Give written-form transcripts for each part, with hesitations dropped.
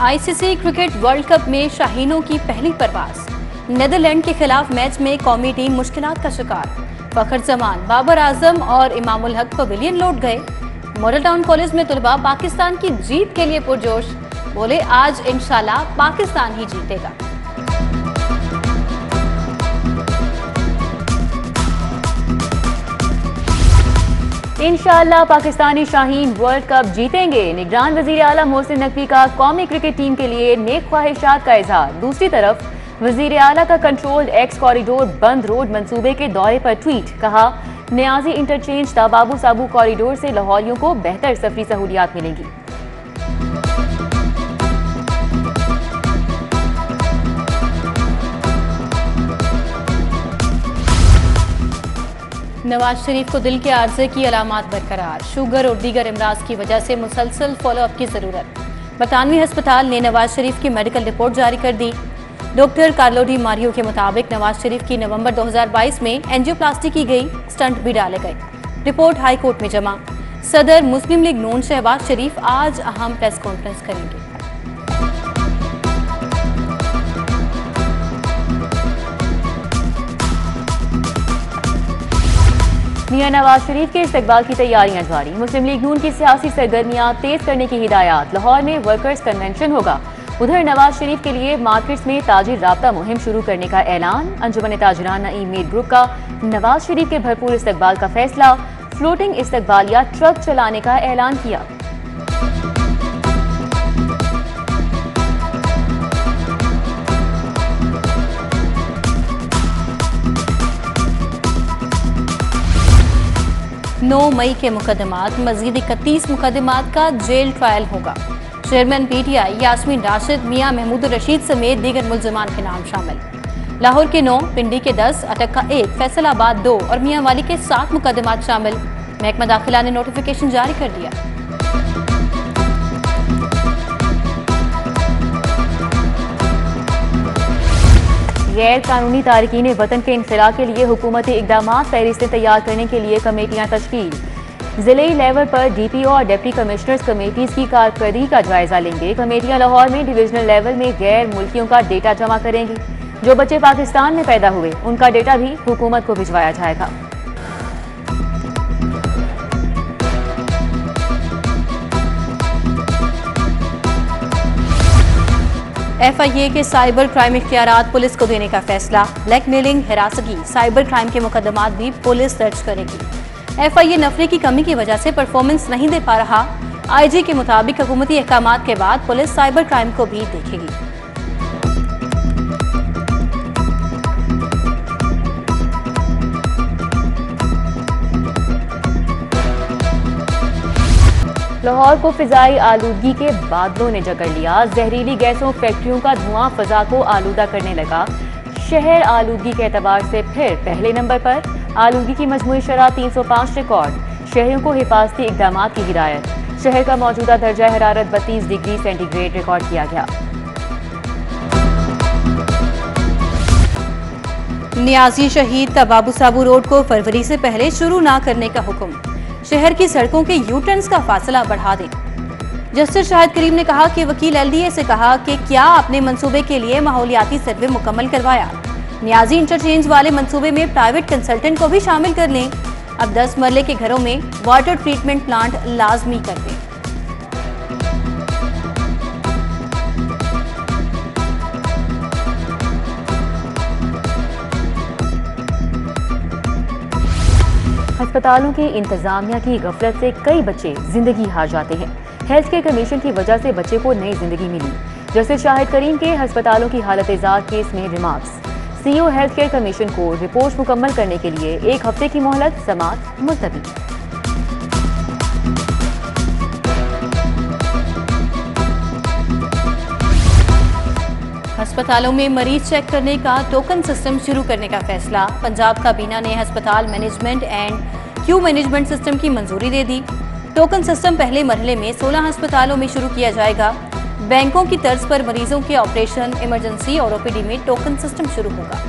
ICC cricket world cup में शाहीनों की पहली परवाज। नेदरलैंड के खिलाफ मैच में कौमी टीम मुश्किलात का शिकार। फखर जमान, बाबर आजम और इमामुल हक पवेलियन लौट गए। मॉडल टाउन कॉलेज में तुलबा पाकिस्तान की जीत के लिए पुरजोश। बोले आज इंशाल्लाह पाकिस्तान ही जीतेगा। इंशाअल्लाह पाकिस्तानी शाहीन वर्ल्ड कप जीतेंगे। निगरान वजीर आला मोहसिन नकवी का कौमी क्रिकेट टीम के लिए नेक ख्वाहिशात का इजहार। दूसरी तरफ वजीर आला का कंट्रोल्ड एक्स कॉरिडोर बंद रोड मंसूबे के दौरे पर ट्वीट। कहा, न्याजी इंटरचेंज बाबू साबू कॉरिडोर से लाहौरियों को बेहतर सफरी सहूलियात मिलेंगी। नवाज शरीफ को दिल के आर्जे की अलामात बरकरार। शुगर और दीगर अमराज की वजह से मुसलसल फॉलोअप की जरूरत। बरतानवी अस्पताल ने नवाज शरीफ की मेडिकल रिपोर्ट जारी कर दी। डॉक्टर कार्लो डी मारियो के मुताबिक नवाज शरीफ की नवंबर 2022 में एंजियोप्लास्टी की गई, स्टंट भी डाले गए। रिपोर्ट हाई कोर्ट में जमा। सदर मुस्लिम लीग नून शहबाज शरीफ आज अहम प्रेस कॉन्फ्रेंस करेंगे। मियां नवाज शरीफ के इस्तकबाल की तैयारियां जारी। मुस्लिम लीग नून की सियासी सरगर्मियां तेज करने की हिदायत। लाहौर में वर्कर्स कन्वेंशन होगा। उधर नवाज शरीफ के लिए मार्केट्स में ताजिर राब्ता मुहिम शुरू करने का ऐलान। अंजुमन ताजिरान नईम मीर ग्रुप का नवाज शरीफ के भरपूर इस्तकबाल का फैसला। फ्लोटिंग इस्तकबालिया ट्रक चलाने का ऐलान किया। नौ मई के मुकदमात, मजीद 31 मुकदमात का जेल ट्रायल होगा। चेयरमैन पीटीआई यास्मीन राशिद, मियां महमूद रशीद समेत दीगर मुल्जिमान के नाम शामिल। लाहौर के 9, पिंडी के 10, अटक का 1, फैसलाबाद 2 और मियां वाली के 7 मुकदमात शामिल। महकमा दाखिला ने नोटिफिकेशन जारी कर दिया। गैर कानूनी तारकीन वतन के इंखला के लिए हुकूमती इकदामात फहरिस्तें तैयार करने के लिए कमेटियां तश्कील। जिले लेवल पर डीपीओ और डिप्टी कमिश्नर्स कमेटीज की कारकर्दगी का जायजा लेंगे। कमेटियां लाहौर में डिविजनल लेवल में गैर मुल्कियों का डेटा जमा करेंगी। जो बच्चे पाकिस्तान में पैदा हुए उनका डेटा भी हुकूमत को भिजवाया जाएगा। एफआईए के साइबर क्राइम इख्तियारात पुलिस को देने का फैसला। ब्लैकमेलिंग, हिरासगी, साइबर क्राइम के मुकदमात भी पुलिस दर्ज करेगी। एफआईए नफरे की कमी की वजह से परफॉर्मेंस नहीं दे पा रहा। आईजी के मुताबिक हुकूमती अहकामात के बाद पुलिस साइबर क्राइम को भी देखेगी। लाहौर को फिजाई आलूदगी के बादलों ने जकड़ लिया। जहरीली गैसों, फैक्ट्रियों का धुआं फजा को आलूदा करने लगा। शहर आलूदगी के एतबार से फिर पहले नंबर पर। आलूदगी की मजमूई शरह 305 रिकॉर्ड। शहरियों को हिफाजती इक़दामात की हिदायत। शहर का मौजूदा दर्जा हरारत 32 डिग्री सेंटीग्रेड रिकॉर्ड किया गया। नियाजी शहीद बाबू साबू रोड को फरवरी से पहले शुरू न करने का हुक्म। शहर की सड़कों के यू टर्न्स का फासला बढ़ा दें। जस्टिस शाहिद करीम ने कहा कि वकील एलडीए से कहा कि क्या अपने मंसूबे के लिए माहौलियाती सर्वे मुकम्मल करवाया। नियाजी इंटरचेंज वाले मंसूबे में प्राइवेट कंसल्टेंट को भी शामिल कर लें। अब 10 मरले के घरों में वाटर ट्रीटमेंट प्लांट लाजमी कर दें। अस्पतालों की इंतजामिया की गफलत से कई बच्चे जिंदगी हार जाते हैं। हेल्थ केयर कमीशन की वजह से बच्चे को नई जिंदगी मिली। जस्टिस शाहिद करीम के अस्पतालों की हालत एजाज केस में remarks. CEO health care commission को रिपोर्ट मुकम्मल करने के लिए 1 हफ्ते की मोहलत, समाअत मुलतवी। अस्पतालों में मरीज चेक करने का टोकन सिस्टम शुरू करने का फैसला। पंजाब काबीना ने अस्पताल management and Q management system की मंजूरी दे दी। टोकन सिस्टम पहले मरहले में 16 अस्पतालों में शुरू किया जाएगा। बैंकों की तर्ज पर मरीजों के ऑपरेशन, इमरजेंसी और ओपीडी में टोकन सिस्टम शुरू होगा।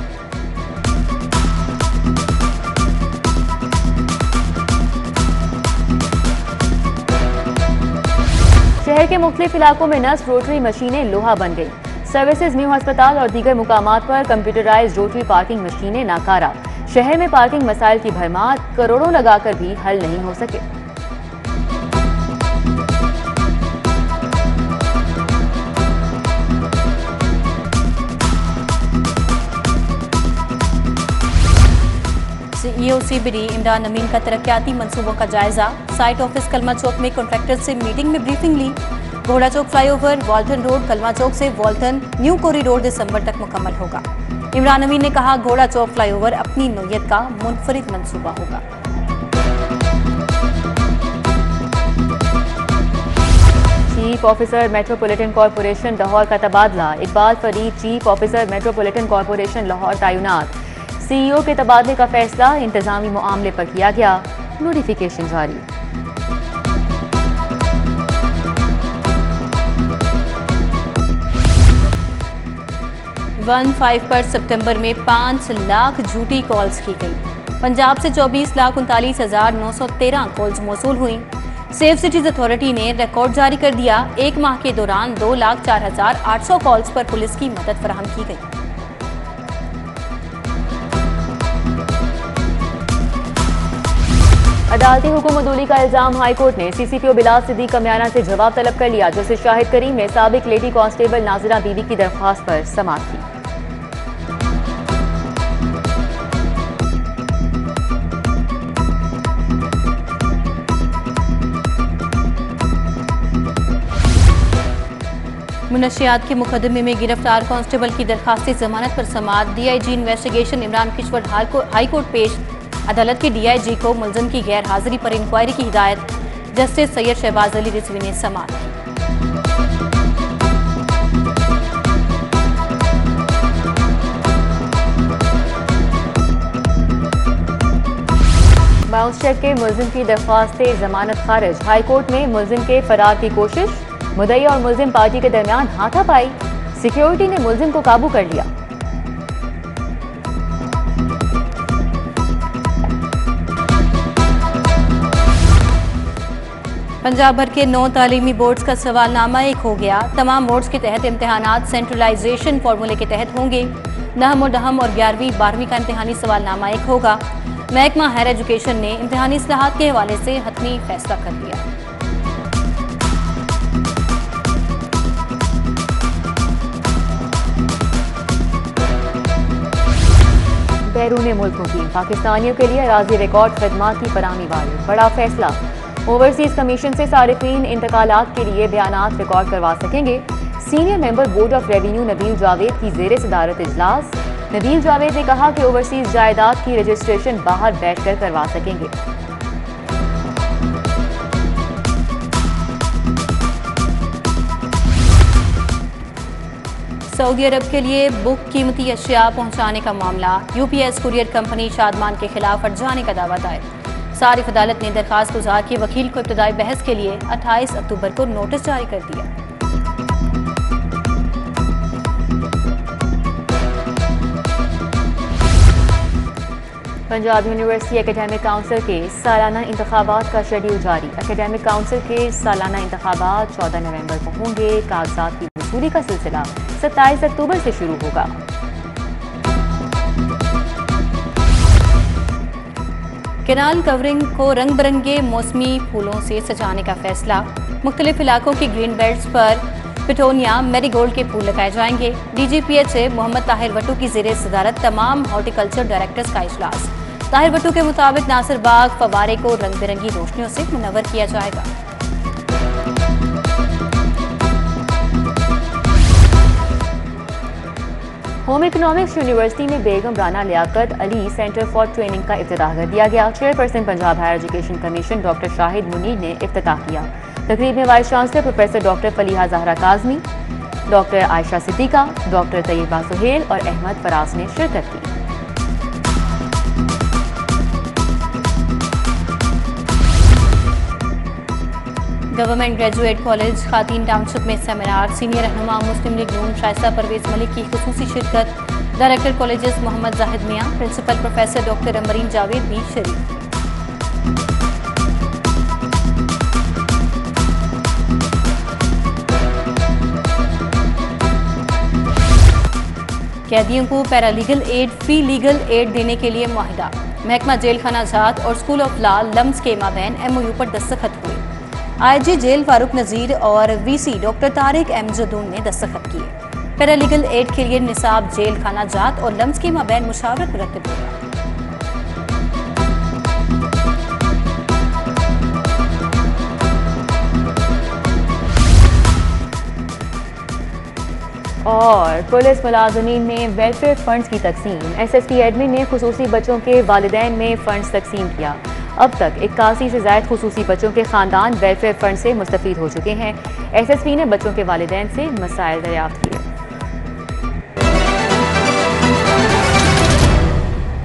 शहर के मुख्तलिफ इलाकों में नस्ब रोटरी मशीनें लोहा बन गई। सर्विसेज न्यू अस्पताल और दीगर मुकामात पर कंप्यूटराइज्ड रोटरी पार्किंग मशीनें नाकारा। शहर में पार्किंग मसाइल की भरमार, करोड़ों लगाकर भी हल नहीं हो सके। सीईओ सीबीडी इमरान अमीन का तरक्याती मंसूबों का जायजा। साइट ऑफिस कलमा चौक में कॉन्ट्रैक्टर से मीटिंग में ब्रीफिंग ली। घोड़ा चौक फ्लाईओवर, वॉल्टन रोड, कलमा चौक से वॉल्टन न्यू कॉरिडोर दिसंबर तक मुकम्मल होगा। इमरान अमीन ने कहा, घोड़ा चौक फ्लाईओवर अपनी नौयत का मुनफरिद मंसूबा होगा। Chief officer metropolitan corporation Lahore का तबादला। Iqbal Farid chief officer metropolitan corporation Lahore तैनात। सीईओ के तबादले का फैसला इंतजामी मामले पर किया गया। नोटिफिकेशन जारी। 15 पर सितंबर में 5 लाख झूठी कॉल्स की गई। पंजाब से 24,39,913 कॉल्स मौसूल हुई। सेफ सिटीज अथॉरिटी ने रिकॉर्ड जारी कर दिया। एक माह के दौरान 2,04,800 कॉल्स पर पुलिस की मदद फराहम की गई। अदालती हुक्म अदूली का इल्जाम हाईकोर्ट ने सीसीपीओ बिलाल सिद्दीक कमियाना से जवाब तलब कर लिया। जस्टिस शाहिद करीम ने साबिक लेडी कांस्टेबल नाजिरा बीबी की दरख्वास्त पर समाअत की। मुनशियात के मुकदमे में गिरफ्तार कांस्टेबल की दरखास्ती जमानत पर समाअत। DIG investigation Imran Kishwar high court पेश। अदालत के डीआईजी को मुलजिम की गैर हाजिरी पर इंक्वायरी की हिदायत। जस्टिस सैयद शहबाज अली रिजवी ने समाअत की। बाउंस चेक के मुलजिम की दरख्वास्त जमानत खारिज। हाईकोर्ट में मुलजिम के फरार की कोशिश। मुद्दई और मुलजिम पार्टी के दरमियान हाथापाई। सिक्योरिटी ने मुलजिम को काबू कर लिया। पंजाब भर के 9 तालीमी बोर्ड्स का सवालनामा एक हो गया। तमाम बोर्ड्स के तहत इम्तिहानात सेंट्रलाइजेशन फार्मूले के तहत होंगे। नहम और दहम और 11वीं 12वीं का इम्तिहानी सवालनामा एक होगा। महकमा हायर एजुकेशन ने इम्तिहानी इस्लाहात के हवाले से हतमी फैसला कर लिया। बैरून मुल्क मुकीम पाकिस्तानियों के लिए अराजी रिकॉर्ड खदमात की फराहमी वाले बड़ा फैसला। ओवरसीज कमीशन से सारिफीन इंतकालात के लिए बयानात रिकॉर्ड करवा सकेंगे। Senior member board of revenue Nabeel Javed की ज़ेर सदारत इजलास। नबील जावेद ने कहा कि ओवरसीज जायदाद की रजिस्ट्रेशन बाहर बैठकर करवा सकेंगे। सऊदी अरब के लिए बुक कीमती अशिया पहुंचाने का मामला। यूपीएस कुरियर कंपनी शादमान के खिलाफ हट जाने का दावा दायर। सारिफ अदालत ने दरखास्त गुजार के वकील को इब्तदाई बहस के लिए 28 अक्टूबर को नोटिस जारी कर दिया। पंजाब यूनिवर्सिटी एकेडमिक काउंसिल के सालाना इंतखाबात का शेड्यूल जारी। एकेडमिक काउंसिल के सालाना इंतखाबात 14 नवंबर को होंगे। कागजात की वसूली का सिलसिला 27 अक्टूबर से शुरू होगा। केनाल कवरिंग को रंग बिरंगे मौसमी फूलों से सजाने का फैसला। मुख्तलिफ इलाकों की ग्रीन बेल्ट्स पर पिटोनिया, मैरीगोल्ड के फूल लगाए जाएंगे। डीजीपीएच से मोहम्मद ताहिर वट्टू की ज़ेरे सदारत तमाम हॉर्टिकल्चर डायरेक्टर्स का इजलास। ताहिर वट्टू के मुताबिक नासिर बाग फवारे को रंग बिरंगी रोशनियों से मुनव्वर किया जाएगा। होम इकोनॉमिक्स यूनिवर्सिटी में Begum Rana Liaquat Ali centre for training का इफ्तिताह कर दिया गया। Chairperson Punjab higher education commission doctor Shahid Munir ने इफ्तिताह किया। तकरीब में vice chancellor professor doctor Faliha Zahra Kazmi, doctor Ayesha Siddiqa, doctor Tayyaba Sohail और अहमद फराज ने शिरकत की। गवर्नमेंट ग्रेजुएट कॉलेज खातीन टाउनशिप में सेमिनार। सीनियर रहनुमा मुस्लिम लीग नून शाइस्ता परवेज मलिक की खुसूसी शिरकत। डायरेक्टर कॉलेजेस मोहम्मद जाहिद मियाँ, principal professor doctor Amreen Javed भी शरीक। कैदियों को paralegal aid, free legal aid देने के लिए मुआहिदा। महकमा जेल खाना जात और स्कूल ऑफ लॉ लम्स के माबैन MOU पर दस्तखत हुए। IG जेल फारूक नजीर और VC doctor Tariq M Jadoon ने दस्तखत किए। पैरालीगल एड के लिए निसाब जेल खाना जात और लम्स के माबैन मुशावरत मुरतब होगा। और पुलिस मुलाजमीन में वेलफेयर फंड्स की तकसीम। SSP एडमिन ने खुसूसी बच्चों के वालिदैन में फंड्स तकसीम किया। अब तक 81 से ज़ायद खुसूसी बच्चों के ख़ानदान वेलफेयर फंड से मुस्तफ़ीद हो चुके हैं। SSP ने बच्चों के वालिदैन से मसाइल दरियाफ्त किए।